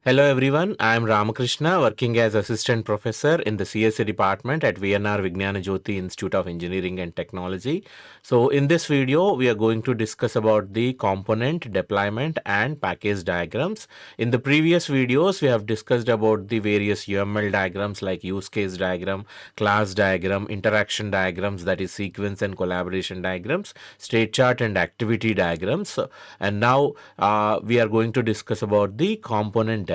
Hello everyone, I am Ramakrishna, working as Assistant Professor in the CSE department at VIGNAna JYOTHI Institute of Engineering and Technology. So in this video, we are going to discuss about the component deployment and package diagrams. In the previous videos, we have discussed about the various UML diagrams like use case diagram, class diagram, interaction diagrams, that is sequence and collaboration diagrams, state chart and activity diagrams. And now we are going to discuss about the component diagram.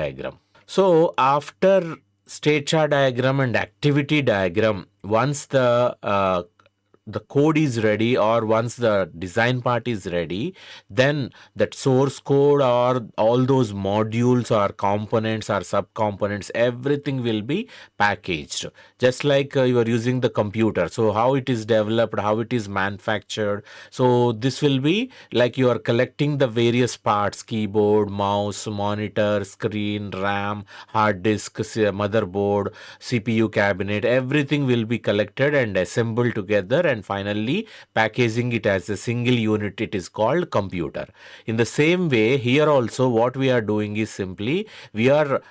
So after state chart diagram and activity diagram, once the code is ready or once the design part is ready, then that source code or all those modules or components or sub-components, everything will be packaged. Just like you are using the computer. So how it is developed, how it is manufactured. So this will be like you are collecting the various parts, keyboard, mouse, monitor, screen, RAM, hard disk, motherboard, CPU cabinet, everything will be collected and assembled together, and finally packaging it as a single unit, it is called computer. In the same way, here also what we are doing is simply we are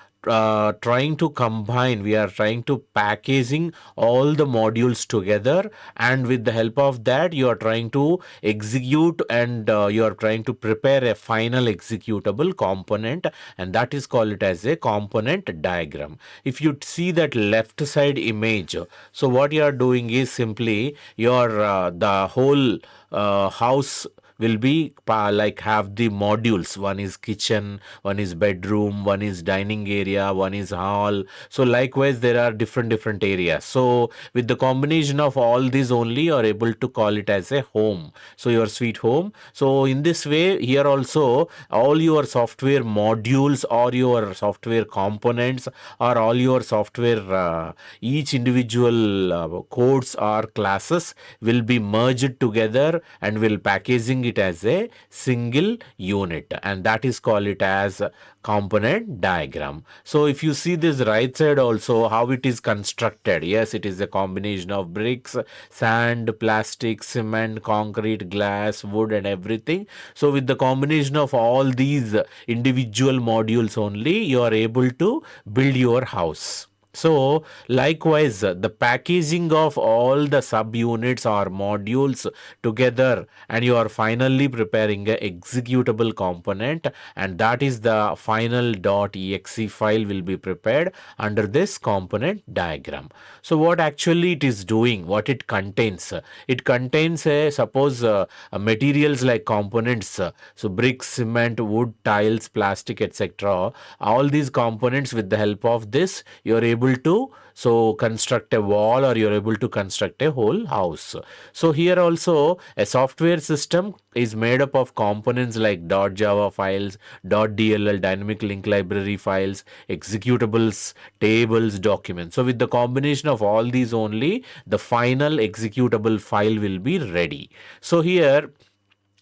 trying to combine, we are trying to packaging all the modules together, and with the help of that you are trying to execute and you are trying to prepare a final executable component, and that is called it as a component diagram. If you see that left side image, so what you are doing is simply your the whole house will be like have the modules. One is kitchen, one is bedroom, one is dining area, one is hall. So likewise there are different areas. So with the combination of all these only you are able to call it as a home. So your sweet home. So in this way here also all your software modules or your software components or all your software each individual codes or classes will be merged together and will packaging it as a single unit, and that is called it as component diagram. So if you see this right side also how it is constructed, yes, it is a combination of bricks, sand, plastic, cement, concrete, glass, wood and everything. So with the combination of all these individual modules only you are able to build your house. So likewise the packaging of all the subunits or modules together, and you are finally preparing a executable component, and that is the final .exe file will be prepared under this component diagram. So what actually it is doing, what it contains a suppose materials like components, so bricks, cement, wood, tiles, plastic, etc. All these components, with the help of this you are able to so construct a wall or you're able to construct a whole house. So here also a software system is made up of components like .java files, .dll dynamic link library files, executables, tables, documents. So with the combination of all these only the final executable file will be ready. So here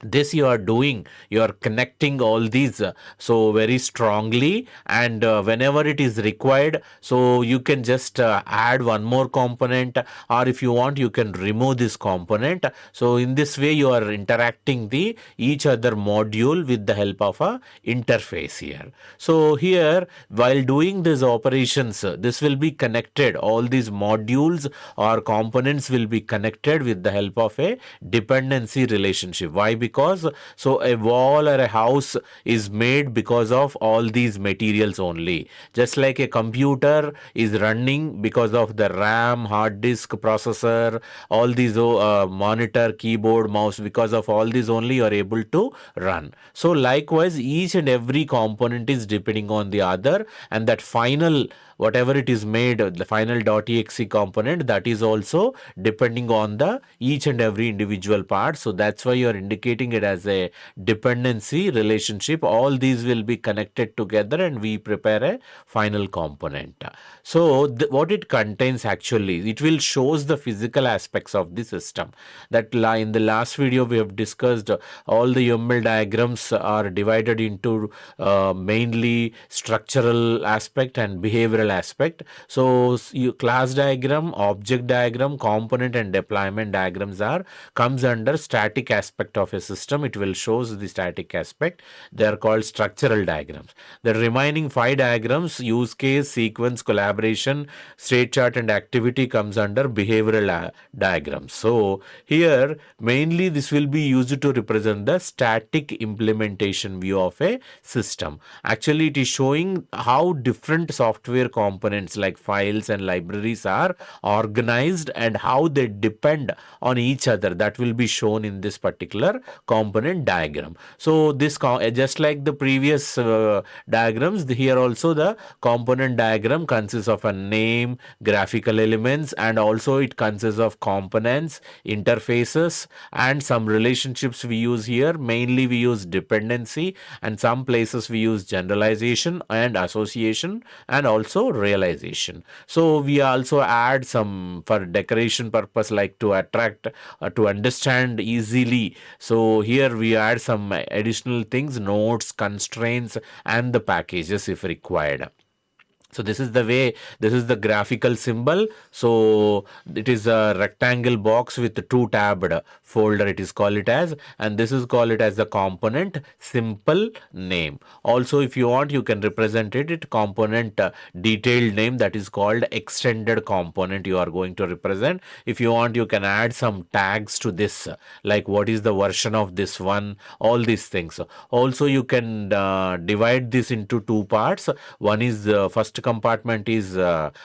this you are doing, you are connecting all these so very strongly, and whenever it is required so you can just add one more component, or if you want you can remove this component. So in this way you are interacting the each other module with the help of a interface here. So here while doing these operations this will be connected, all these modules or components will be connected with the help of a dependency relationship. Why? Because so a wall or a house is made because of all these materials only. Just like a computer is running because of the RAM, hard disk, processor, all these monitor, keyboard, mouse, because of all these only you are able to run. So likewise each and every component is depending on the other, and that final whatever it is made, the final .exe component, that is also depending on the each and every individual part. So that's why you are indicating it as a dependency relationship. All these will be connected together and we prepare a final component. So what it contains actually, it will shows the physical aspects of the system. That in the last video we have discussed all the UML diagrams are divided into mainly structural aspect and behavioral behavioral aspect. So class diagram, object diagram, component and deployment diagrams comes under static aspect of a system. It will shows the static aspect. They are called structural diagrams. The remaining 5 diagrams, use case, sequence, collaboration, state chart and activity, comes under behavioral diagrams. So here mainly this will be used to represent the static implementation view of a system. Actually it is showing how different software components like files and libraries are organized and how they depend on each other. That will be shown in this particular component diagram. So this just like the previous diagrams, here also the component diagram consists of a name, graphical elements, and also it consists of components, interfaces, and some relationships we use here. Mainly we use dependency, and some places we use generalization and association, and also realization. So we also add some for decoration purpose, like to attract to understand easily. So here we add some additional things, notes, constraints, and the packages if required. So this is the way, this is the graphical symbol. So it is a rectangle box with 2 tabbed folder, it is called it as, and this is called it as the component simple name. Also if you want, you can represent it component detailed name, that is called extended component you are going to represent. If you want, you can add some tags to this, like what is the version of this one, all these things. Also you can divide this into 2 parts. One is first compartment is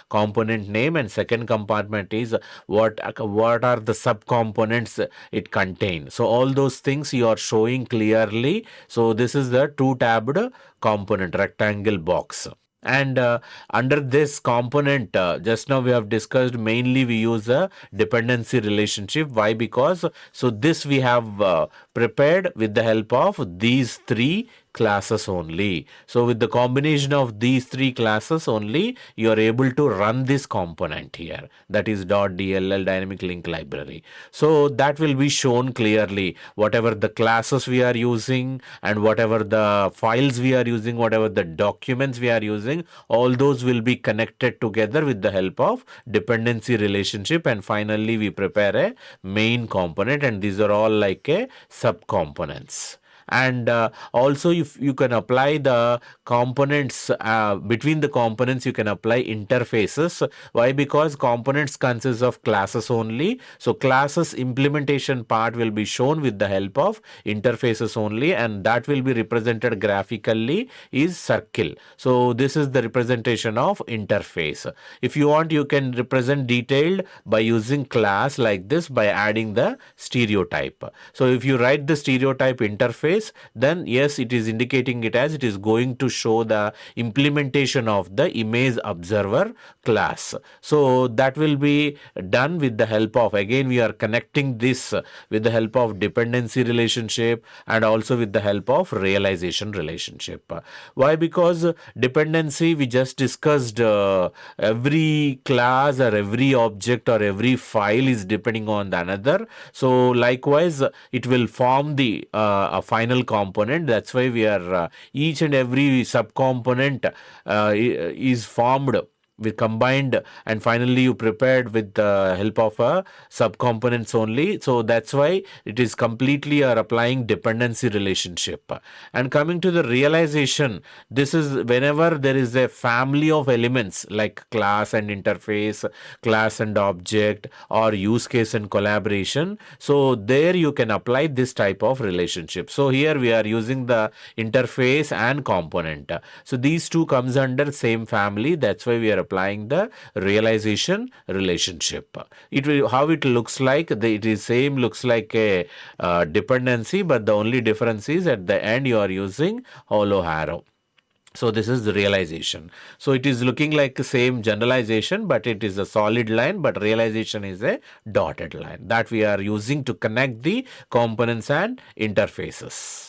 component name, and second compartment is what are the subcomponents it contains. So all those things you are showing clearly. So this is the 2 tabbed component rectangle box. And under this component, just now we have discussed, mainly we use a dependency relationship. Why? Because so this we have prepared with the help of these 3 classes only. So with the combination of these 3 classes only, you are able to run this component here, that is .dll dynamic link library. So that will be shown clearly, whatever the classes we are using and whatever the files we are using, whatever the documents we are using, all those will be connected together with the help of dependency relationship, and finally we prepare a main component, and these are all like a subcomponents. And also if you can apply the components between the components, you can apply interfaces. Why? Because components consist of classes only, so classes implementation part will be shown with the help of interfaces only, and that will be represented graphically is circle. So this is the representation of interface. If you want, you can represent detailed by using class like this, by adding the stereotype. So if you write the stereotype interface, then yes, it is indicating it as it is going to show the implementation of the image observer class. So that will be done with the help of, again we are connecting this with the help of dependency relationship and also with the help of realization relationship. Why? Because dependency we just discussed, every class or every object or every file is depending on the another. So likewise it will form the a final component. That's why we are each and every subcomponent is formed with combined, and finally you prepared with the help of subcomponents only. So that's why it is completely applying dependency relationship. And coming to the realization, this is whenever there is a family of elements like class and interface, class and object, or use case and collaboration, so there you can apply this type of relationship. So here we are using the interface and component. So these two comes under same family. That's why we are applying the realization relationship. It will, how it looks like, it is same, looks like a dependency, but the only difference is at the end you are using hollow arrow. So this is the realization. So it is looking like the same generalization, but it is a solid line, but realization is a dotted line that we are using to connect the components and interfaces.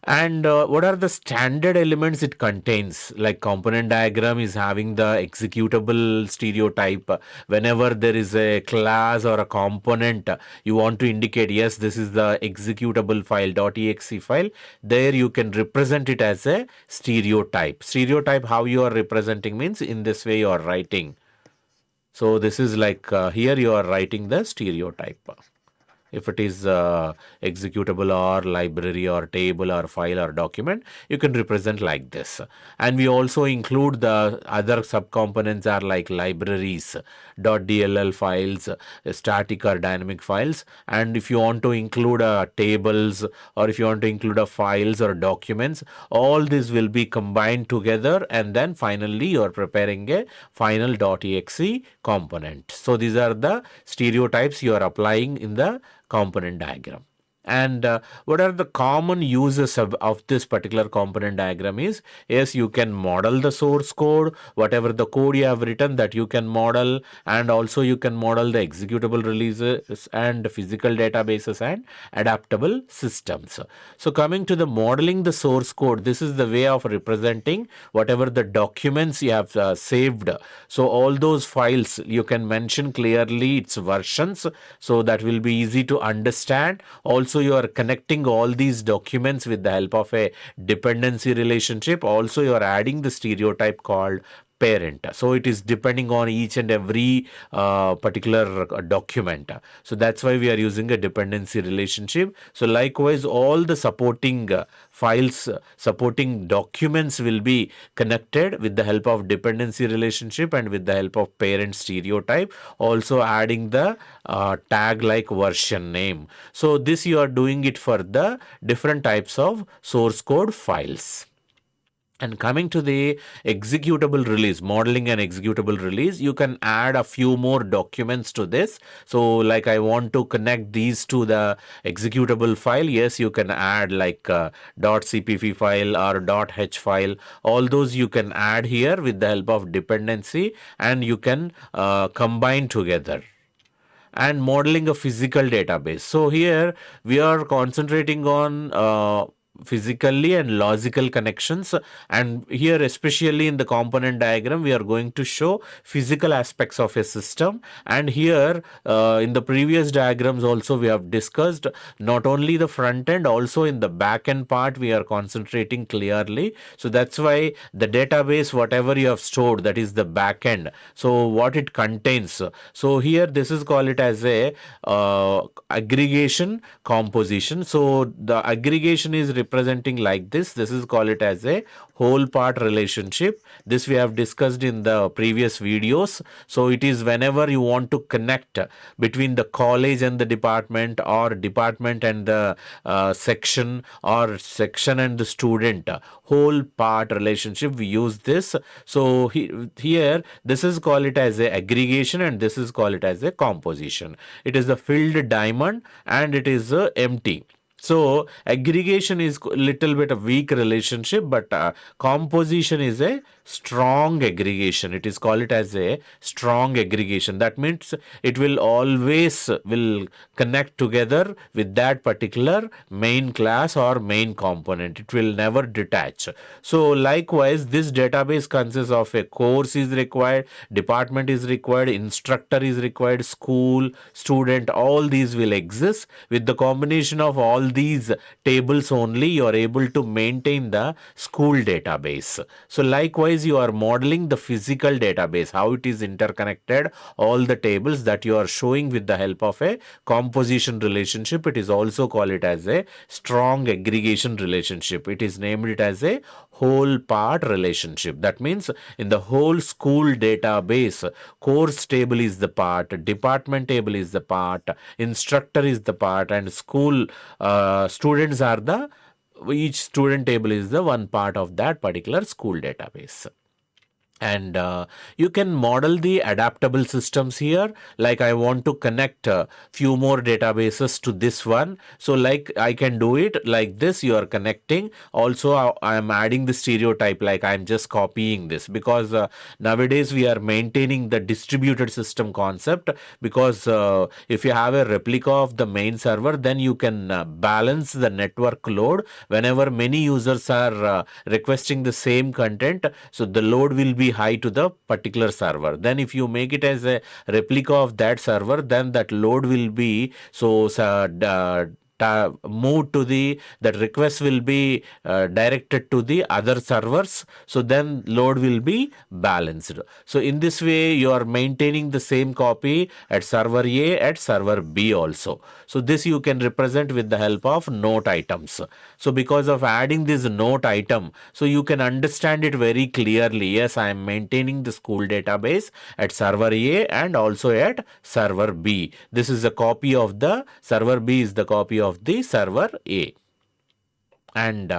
And what are the standard elements it contains? Like component diagram is having the executable stereotype. Whenever there is a class or a component, you want to indicate, yes, this is the executable file, .exe file. There you can represent it as a stereotype. Stereotype, how you are representing means in this way you are writing. So this is like here you are writing the stereotype. If it is executable or library or table or file or document, you can represent like this. And we also include the other subcomponents are like libraries, .dll files, static or dynamic files. And if you want to include tables, or if you want to include files or documents, all this will be combined together, and then finally you are preparing a final .exe component. So these are the stereotypes you are applying in the component diagram. And what are the common uses of this particular component diagram is, yes, you can model the source code, whatever the code you have written that you can model, and also you can model the executable releases and physical databases and adaptable systems. So coming to the modeling the source code, this is the way of representing whatever the documents you have saved. So all those files you can mention clearly its versions, so that will be easy to understand. Also you are connecting all these documents with the help of a dependency relationship. Also you are adding the stereotype called parent. So it is depending on each and every particular document. So that's why we are using a dependency relationship. So likewise, all the supporting files, supporting documents will be connected with the help of dependency relationship and with the help of parent stereotype. Also adding the tag like version name. So this you are doing it for the different types of source code files. And coming to the executable release, modeling an executable release, you can add a few more documents to this. So like I want to connect these to the executable file. Yes, you can add like .cpp file or .h file. All those you can add here with the help of dependency, and you can combine together. And modeling a physical database. So here we are concentrating on physically and logical connections, and here especially in the component diagram we are going to show physical aspects of a system. And here in the previous diagrams also we have discussed not only the front end, also in the back end part we are concentrating clearly. So that's why the database, whatever you have stored, that is the back end, so what it contains. So here this is call it as a aggregation composition. So the aggregation is representing like this. This is call it as a whole part relationship. This we have discussed in the previous videos. So it is whenever you want to connect between the college and the department, or department and the section, or section and the student, whole part relationship, we use this. So here this is call it as a aggregation, and this is call it as a composition. It is the filled diamond and it is empty. So aggregation is little bit of weak relationship, but composition is a strong aggregation. It is called it as a strong aggregation. That means it will always will connect together with that particular main class or main component. It will never detach. So likewise, this database consists of a course is required, department is required, instructor is required, school, student, all these will exist. With the combination of all these tables only, you are able to maintain the school database. So likewise, you are modeling the physical database, how it is interconnected, all the tables that you are showing with the help of a composition relationship. It is also called it as a strong aggregation relationship. It is named it as a whole part relationship. That means in the whole school database, course table is the part, department table is the part, instructor is the part, and school students are the, each student table is the one part of that particular school database. And you can model the adaptable systems here. Like I want to connect a few more databases to this one, so like I can do it like this. You are connecting. Also I am adding the stereotype, like I'm just copying this, because nowadays we are maintaining the distributed system concept, because if you have a replica of the main server, then you can balance the network load whenever many users are requesting the same content. So the load will be high to the particular server. Then if you make it as a replica of that server, then that load will be moved to the, that request will be directed to the other servers. So then load will be balanced. So in this way you are maintaining the same copy at server A, at server B also. So this you can represent with the help of note items. So because of adding this note item, so you can understand it very clearly. Yes, I am maintaining the school database at server A and also at server B. This is a copy of the server B, is the copy of the server A. And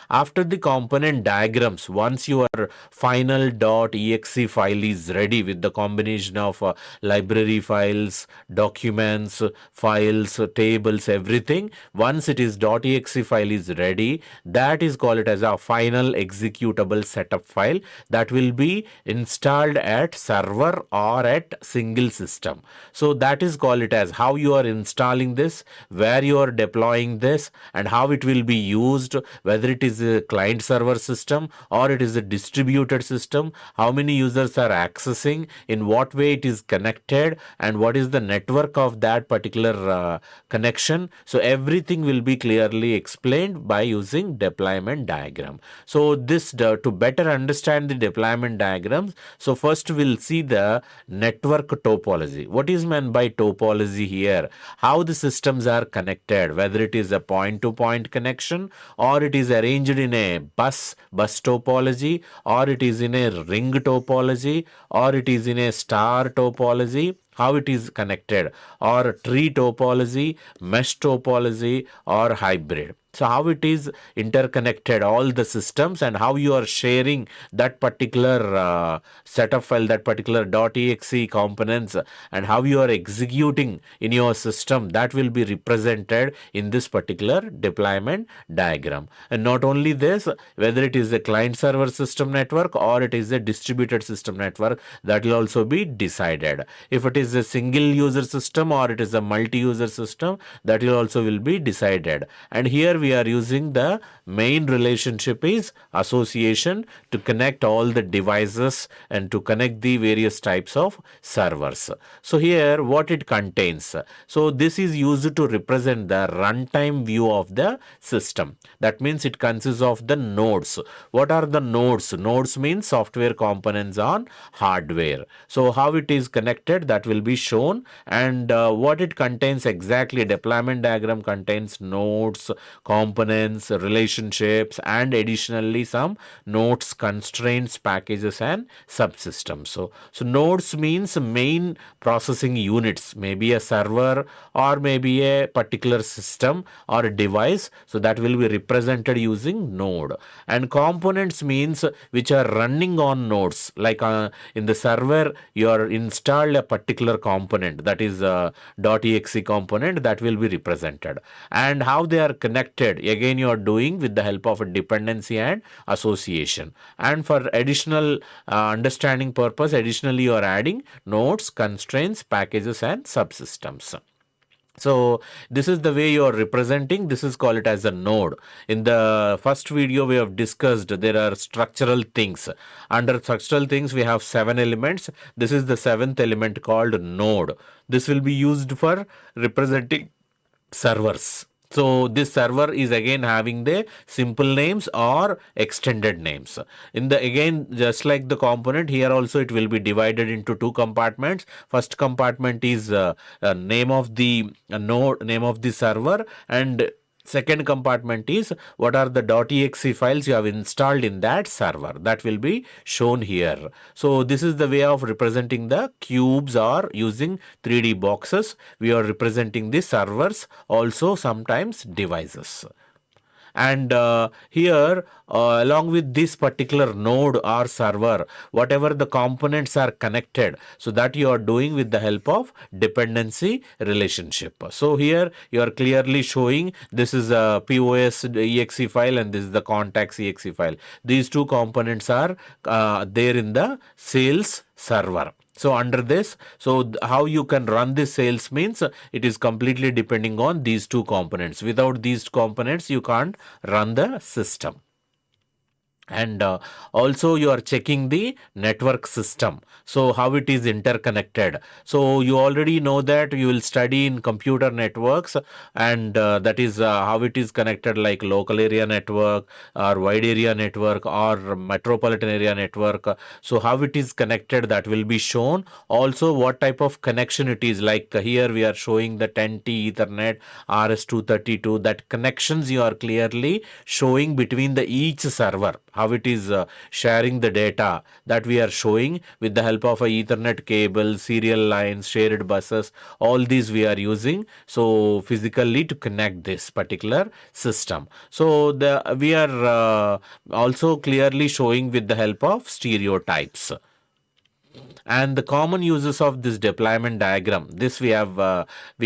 after the component diagrams, once your final .exe file is ready with the combination of library files, documents, files, tables, everything, once it is .exe file is ready, that is called it as a final executable setup file that will be installed at server or at single system. So that is called it as how you are installing this, where you are deploying this, and how it will be used, whether it is a client server system or it is a distributed system, how many users are accessing, in what way it is connected, and what is the network of that particular connection. So everything will be clearly explained by using deployment diagram. So this to better understand the deployment diagrams, so first we'll see the network topology. What is meant by topology here? How the systems are connected, whether it is a point-to-point connection, or it is arranged in a bus topology, or it is in a ring topology, or it is in a star topology, how it is connected, or tree topology, mesh topology, or hybrid. So how it is interconnected, all the systems, and how you are sharing that particular setup file, that particular .exe components, and how you are executing in your system, that will be represented in this particular deployment diagram. And not only this, whether it is a client server system network or it is a distributed system network, that will also be decided. If it is a single user system or it is a multi-user system, that will also will be decided. And here we are using the main relationship is association to connect all the devices and to connect the various types of servers. So here what it contains. So this is used to represent the runtime view of the system. That means it consists of the nodes. What are the nodes? Nodes means software components on hardware. So how it is connected, that will be shown, and what it contains exactly. Deployment diagram contains nodes, components, relationships, and additionally some nodes, constraints, packages, and subsystems. So nodes means main processing units, maybe a server or maybe a particular system or a device. So that will be represented using node. And components means which are running on nodes, like in the server you are installed a particular component, that is a .exe component, that will be represented. And how they are connected, again you are doing with the help of a dependency and association. And for additional understanding purpose, additionally you are adding nodes, constraints, packages, and subsystems. So this is the way you are representing. This is called it as a node. In the first video we have discussed there are structural things. Under structural things we have 7 elements. This is the 7th element called node. This will be used for representing servers. So this server is again having the simple names or extended names. In the, again, just like the component, here also it will be divided into 2 compartments. First compartment is name of the node, name of the server, and second compartment is what are the .exe files you have installed in that server. That will be shown here. So this is the way of representing the cubes, or using 3D boxes. We are representing the servers, also sometimes devices. And here, along with this particular node or server, whatever the components are connected, so that you are doing with the help of dependency relationship. So here you are clearly showing this is a POS exe file and this is the contacts exe file. These two components are there in the sales server. So under this, so how you can run this sales means it is completely depending on these two components. Without these components, you can't run the system. And also you are checking the network system, so how it is interconnected. So you already know that you will study in computer networks, and that is how it is connected, like local area network or wide area network or metropolitan area network. So how it is connected, that will be shown. Also what type of connection it is, like here we are showing the 10T Ethernet, RS-232, that connections you are clearly showing between the each server, how it is sharing the data, that we are showing with the help of a Ethernet cable, serial lines, shared buses. All these we are using so physically to connect this particular system. So we are also clearly showing with the help of stereotypes. And the common uses of this deployment diagram, this we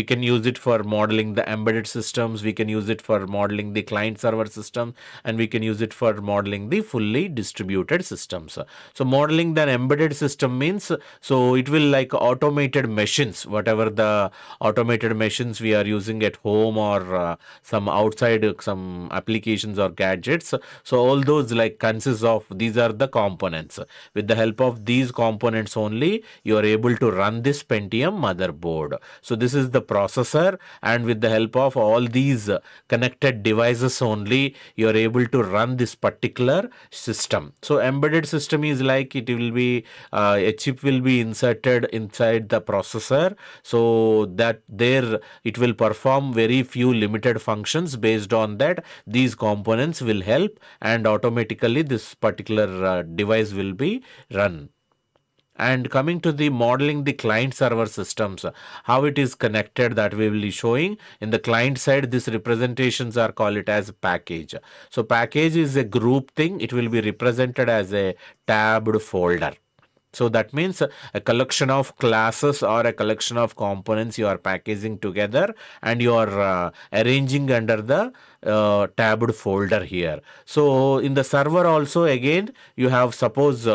can use it for modeling the embedded systems, we can use it for modeling the client server system, and we can use it for modeling the fully distributed systems. So modeling the embedded system means, so it will like automated machines, whatever the automated machines we are using at home or some outside some applications or gadgets. So all those like consists of, these are the components. With the help of these components only, you are able to run this Pentium motherboard. So this is the processor, and with the help of all these connected devices only, you are able to run this particular system. So embedded system is like, it will be a chip will be inserted inside the processor, so that there it will perform very few limited functions. Based on that, these components will help, and automatically this particular device will be run. And coming to the modeling the client server systems, how it is connected, that we will be showing. In the client side, these representations are called it as package. So package is a group thing, it will be represented as a tabbed folder. So that means a collection of classes or a collection of components you are packaging together, and you are arranging under the tabbed folder here. So in the server also, again you have, suppose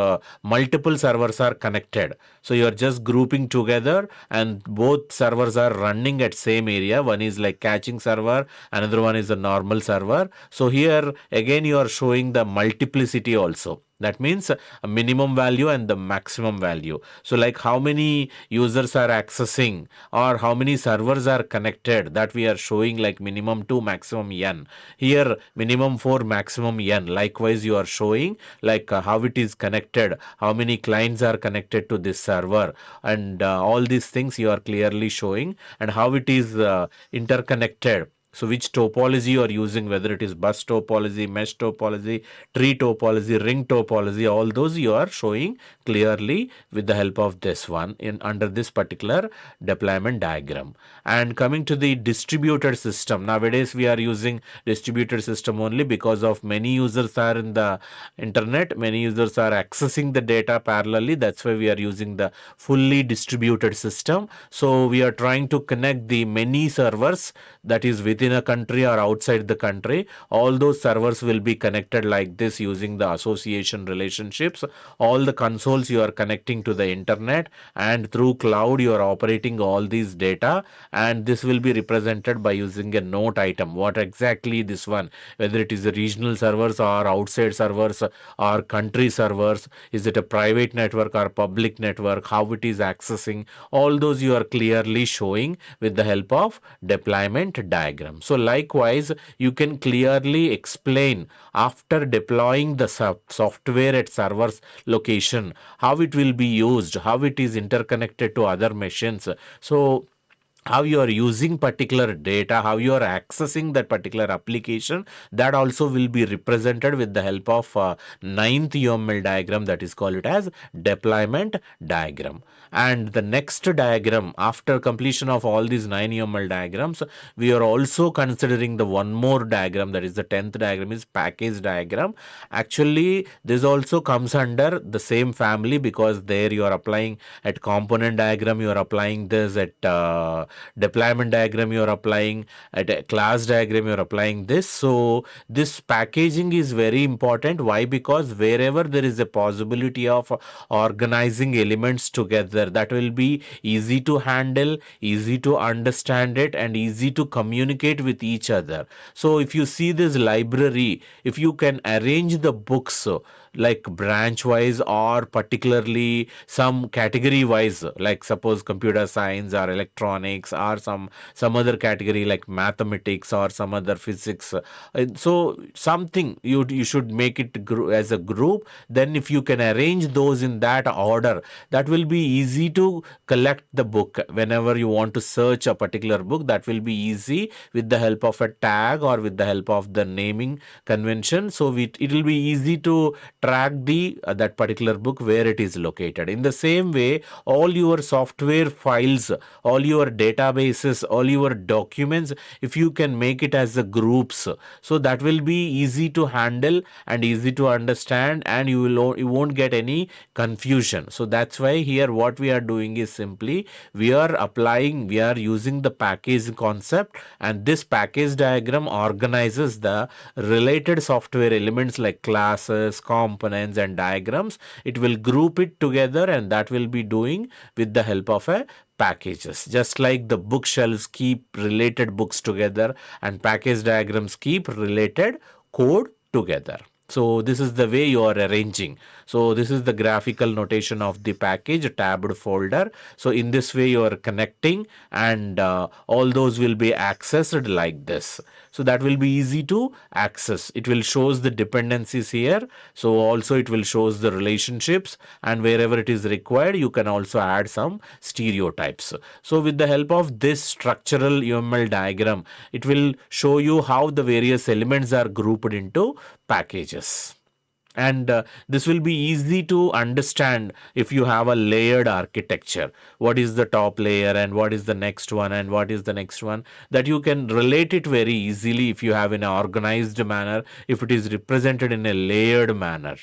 multiple servers are connected, so you are just grouping together, and both servers are running at same area. One is like caching server, another one is a normal server. So here again you are showing the multiplicity also. That means a minimum value and the maximum value. So like how many users are accessing or how many servers are connected, that we are showing like minimum to maximum n. Here minimum for maximum n. Likewise you are showing like how it is connected, how many clients are connected to this server, and all these things you are clearly showing, and how it is interconnected. So which topology you are using, whether it is bus topology, mesh topology, tree topology, ring topology, all those you are showing clearly with the help of this one in under this particular deployment diagram. And coming to the distributed system, nowadays we are using distributed system only because of many users are in the internet, many users are accessing the data parallelly. That's why we are using the fully distributed system. So we are trying to connect the many servers, that is within a country or outside the country. All those servers will be connected like this using the association relationships. All the consoles you are connecting to the internet, and through cloud you are operating all these data, and this will be represented by using a note item. What exactly this one, whether it is a regional servers or outside servers or country servers, is it a private network or public network, how it is accessing, all those you are clearly showing with the help of deployment diagram. So likewise, you can clearly explain after deploying the software at server's location, how it will be used, how it is interconnected to other machines. So how you are using particular data, how you are accessing that particular application, that also will be represented with the help of ninth UML diagram, that is called it as deployment diagram. And the next diagram, after completion of all these 9 UML diagrams, we are also considering the one more diagram, that is the 10th diagram, is package diagram. Actually, this also comes under the same family, because there you are applying at component diagram, you are applying this at deployment diagram, you are applying at a class diagram, you are applying this. So this packaging is very important. Why? Because wherever there is a possibility of organizing elements together, that will be easy to handle, easy to understand it, and easy to communicate with each other. So if you see this library, if you can arrange the books like branch wise or particularly some category wise, like suppose computer science or electronics or some other category like mathematics or some other physics, so something you should make it as a group. Then if you can arrange those in that order, that will be easy to collect the book. Whenever you want to search a particular book, that will be easy with the help of a tag or with the help of the naming convention. So it will be easy to track the that particular book where it is located. In the same way, all your software files, all your databases, all your documents, if you can make it as a groups, so that will be easy to handle and easy to understand, and you won't get any confusion. So that's why here what we are doing is simply we are using the package concept, and this package diagram organizes the related software elements like classes, components, and diagrams. It will group it together, and that will be doing with the help of a packages. Just like the bookshelves keep related books together, and package diagrams keep related code together. So this is the way you are arranging. So this is the graphical notation of the package tabbed folder. So in this way you are connecting, and all those will be accessed like this. So that will be easy to access. It will shows the dependencies here. So also it will shows the relationships, and wherever it is required, you can also add some stereotypes. So with the help of this structural UML diagram, it will show you how the various elements are grouped into packages. And this will be easy to understand if you have a layered architecture. What is the top layer, and what is the next one, and what is the next one, that you can relate it very easily if you have in an organized manner, if it is represented in a layered manner.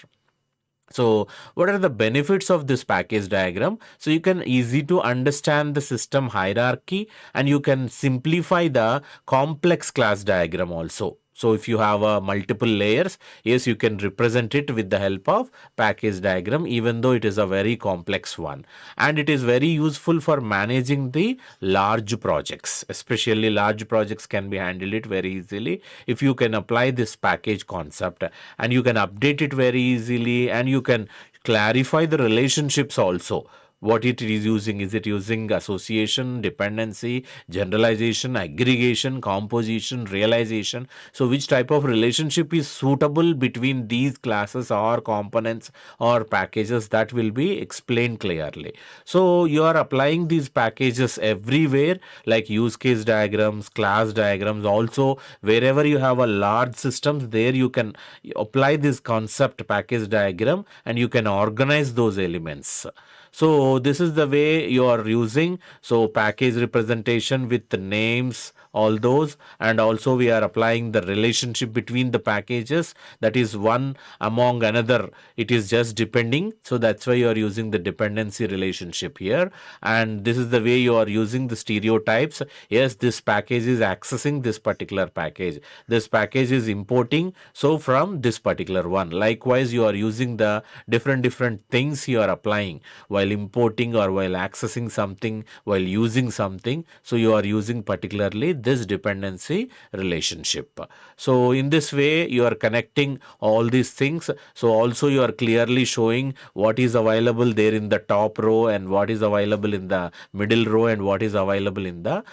So what are the benefits of this package diagram? So you can easy to understand the system hierarchy, and you can simplify the complex class diagram also. So if you have multiple layers, yes, you can represent it with the help of package diagram, even though it is a very complex one. And it is very useful for managing the large projects. Especially large projects can be handled it very easily if you can apply this package concept, and you can update it very easily, and you can clarify the relationships also. What it is using, is it using association, dependency, generalization, aggregation, composition, realization? So which type of relationship is suitable between these classes or components or packages, that will be explained clearly. So you are applying these packages everywhere, like use case diagrams, class diagrams. Also wherever you have a large systems, there you can apply this concept package diagram, and you can organize those elements. So this is the way you are using. So package representation with the names, all those, and also we are applying the relationship between the packages, that is one among another. It is just depending. So that's why you are using the dependency relationship here. And this is the way you are using the stereotypes. Yes, this package is accessing this particular package. This package is importing. So from this particular one. Likewise, you are using the different things you are applying while importing or while accessing something, while using something. So you are using particularly this dependency relationship. So in this way you are connecting all these things. So also you are clearly showing what is available there in the top row, and what is available in the middle row, and what is available in the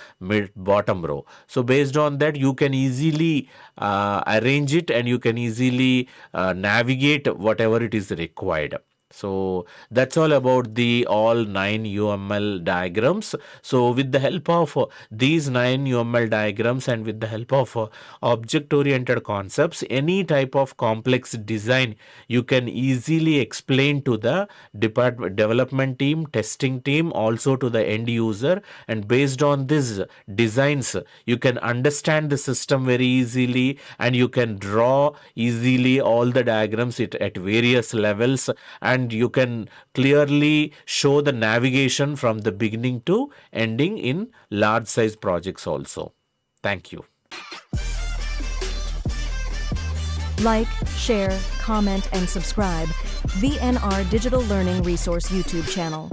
bottom row. So based on that, you can easily arrange it, and you can easily navigate whatever it is required. So that's all about the all 9 UML diagrams. So with the help of these 9 UML diagrams and with the help of object oriented concepts, any type of complex design you can easily explain to the development team, testing team, also to the end user, and based on these designs you can understand the system very easily, and you can draw easily all the diagrams at various levels, and you can clearly show the navigation from the beginning to ending in large size projects also. Thank you. Like, share, comment, and subscribe VNR Digital Learning Resource YouTube channel.